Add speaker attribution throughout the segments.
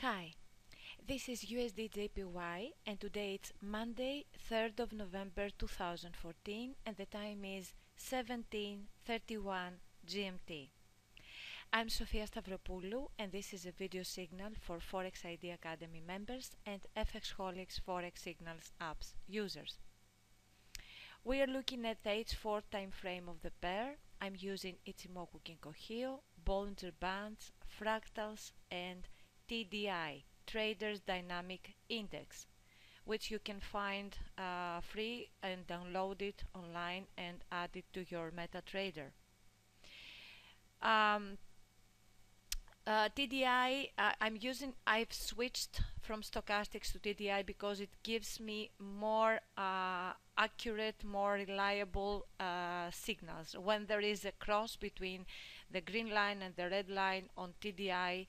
Speaker 1: Hi, this is USDJPY and today it's Monday, 3rd of November 2014 and the time is 17:31 GMT. I'm Sofia Stavropoulou and this is a video signal for Forex ID Academy members and FXholics Forex Signals apps users. We are looking at the H4 time frame of the pair. I'm using Ichimoku Kinko-Hyo, Bollinger Bands, Fractals and TDI, Traders Dynamic Index, which you can find free and download it online and add it to your MetaTrader. TDI, I've switched from stochastics to TDI because it gives me more accurate, more reliable signals. When there is a cross between the green line and the red line on TDI,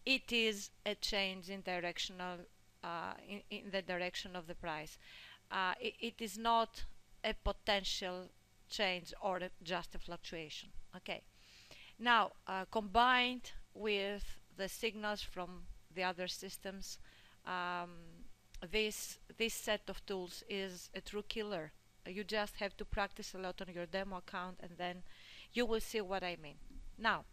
Speaker 1: it is a change in directional in the direction of the price. It is not a potential change or just a fluctuation. Okay. Now, combined with the signals from the other systems, this set of tools is a true killer. You just have to practice a lot on your demo account and then you will see what I mean. Now,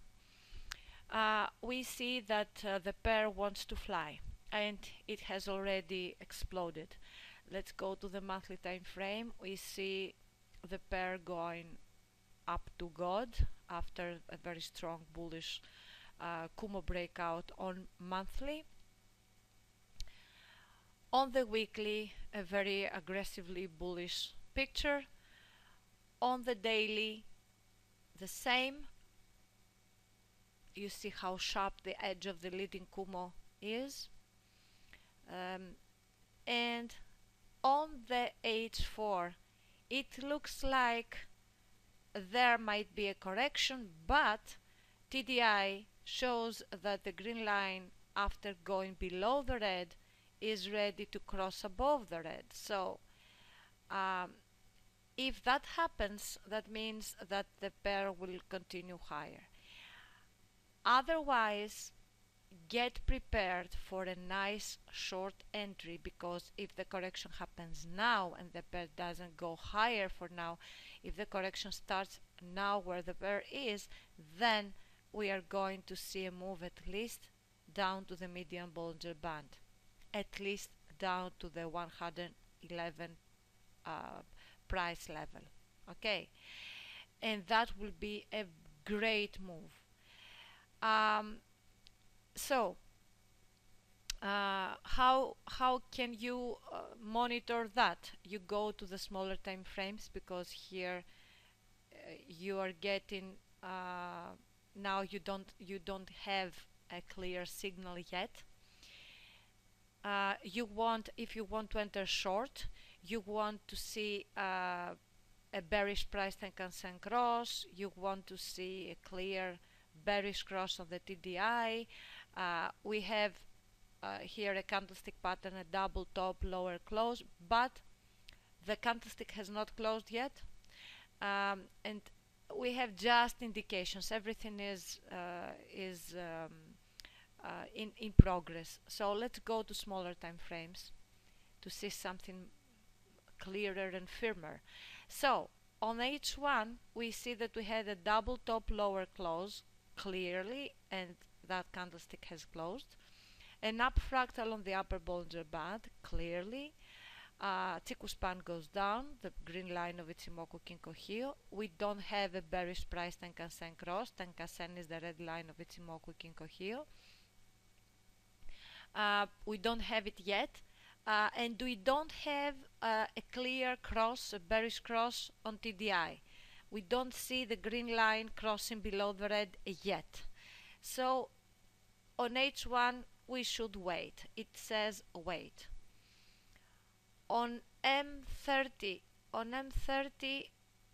Speaker 1: we see that the pair wants to fly and it has already exploded. Let's go to the monthly time frame. We see the pair going up to God after a very strong bullish Kumo breakout on monthly. On the weekly, a very aggressively bullish picture. On the daily, the same. You see how sharp the edge of the leading Kumo is. And on the H4, it looks like there might be a correction, but TDI shows that the green line, after going below the red, is ready to cross above the red. So if that happens, that means that the pair will continue higher. Otherwise, get prepared for a nice short entry, because if the correction happens now and the pair doesn't go higher for now, if the correction starts now where the pair is, then we are going to see a move at least down to the median Bollinger Band, at least down to the 111 price level. Okay, and that will be a great move. So how can you monitor that? You go to the smaller time frames, because here you are getting now you don't have a clear signal yet. If you want to enter short, you want to see a bearish price Tenkan-Sen cross. You want to see a clear bearish cross on the TDI. We have here a candlestick pattern, a double top lower close, but the candlestick has not closed yet, and we have just indications. Everything is in progress. So let's go to smaller time frames to see something clearer and firmer. So on H1 we see that we had a double top lower close clearly, and that candlestick has closed. An up fractal on the upper Bollinger Band clearly. Chikou span goes down, the green line of Ichimoku Kinko-Hyo. We don't have a bearish price Tenkan-Sen cross. Tenkan-Sen is the red line of Ichimoku Kinko-Hyo. We don't have it yet, and we don't have a clear cross, a bearish cross on TDI. We don't see the green line crossing below the red yet. So on H1 we should wait. It says wait. On M30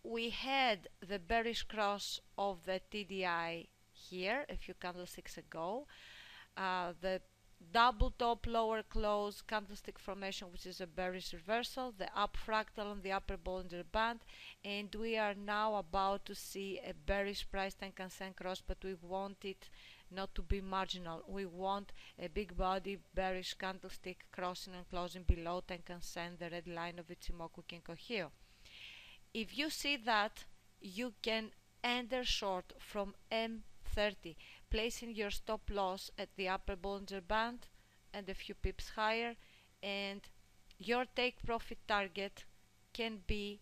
Speaker 1: we had the bearish cross of the TDI here a few candlesticks ago. The double top lower close candlestick formation, which is a bearish reversal, the up fractal on the upper Bollinger Band, and we are now about to see a bearish price Tenkan-Sen cross, but we want it not to be marginal. We want a big body bearish candlestick crossing and closing below Tenkan-sen, the red line of Ichimoku Kinko Hyo. If you see that, you can enter short from M30, placing your stop loss at the upper Bollinger Band and a few pips higher, and your take profit target can be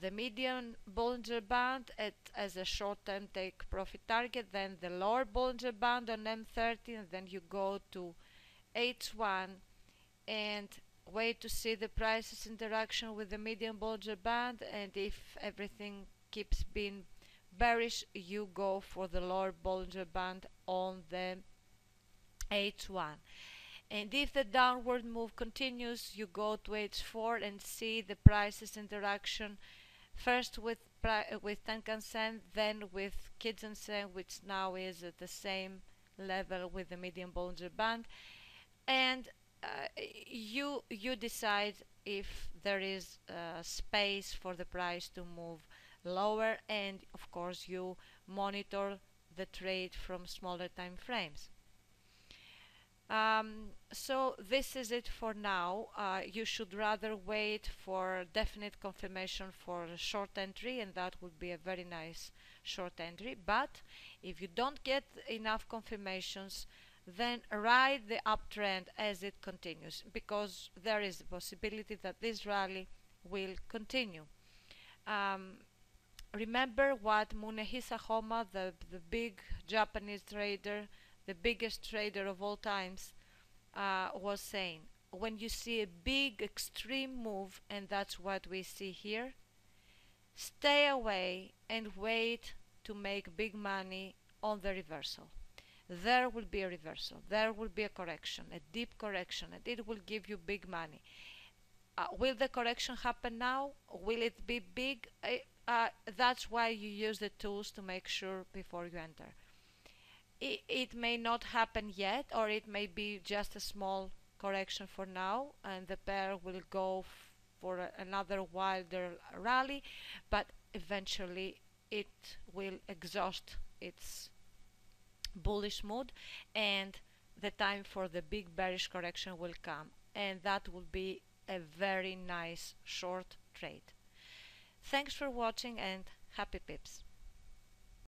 Speaker 1: the median Bollinger Band as a short-term take profit target, then the lower Bollinger Band on M30, and then you go to H1 and wait to see the price's interaction with the median Bollinger Band, and if everything keeps being bearish, you go for the lower Bollinger Band on the H1. And if the downward move continues, you go to H4 and see the price's interaction first with Tenkan-sen, then with Kijun-sen, which now is at the same level with the median Bollinger Band, and you decide if there is space for the price to move lower, and of course you monitor the trade from smaller time frames. So this is it for now. You should rather wait for definite confirmation for a short entry, and that would be a very nice short entry. But if you don't get enough confirmations, then ride the uptrend as it continues, because there is a possibility that this rally will continue. Remember what Munehisa Homa, the big Japanese trader, the biggest trader of all times, was saying. When you see a big extreme move, and that's what we see here, stay away and wait to make big money on the reversal. There will be a reversal, there will be a correction, a deep correction, and it will give you big money. Will the correction happen now? Will it be big? That's why you use the tools to make sure before you enter. It may not happen yet, or it may be just a small correction for now, and the pair will go for another wilder rally, but eventually it will exhaust its bullish mood, and the time for the big bearish correction will come, and that will be a very nice short trade. Thanks for watching, and happy pips.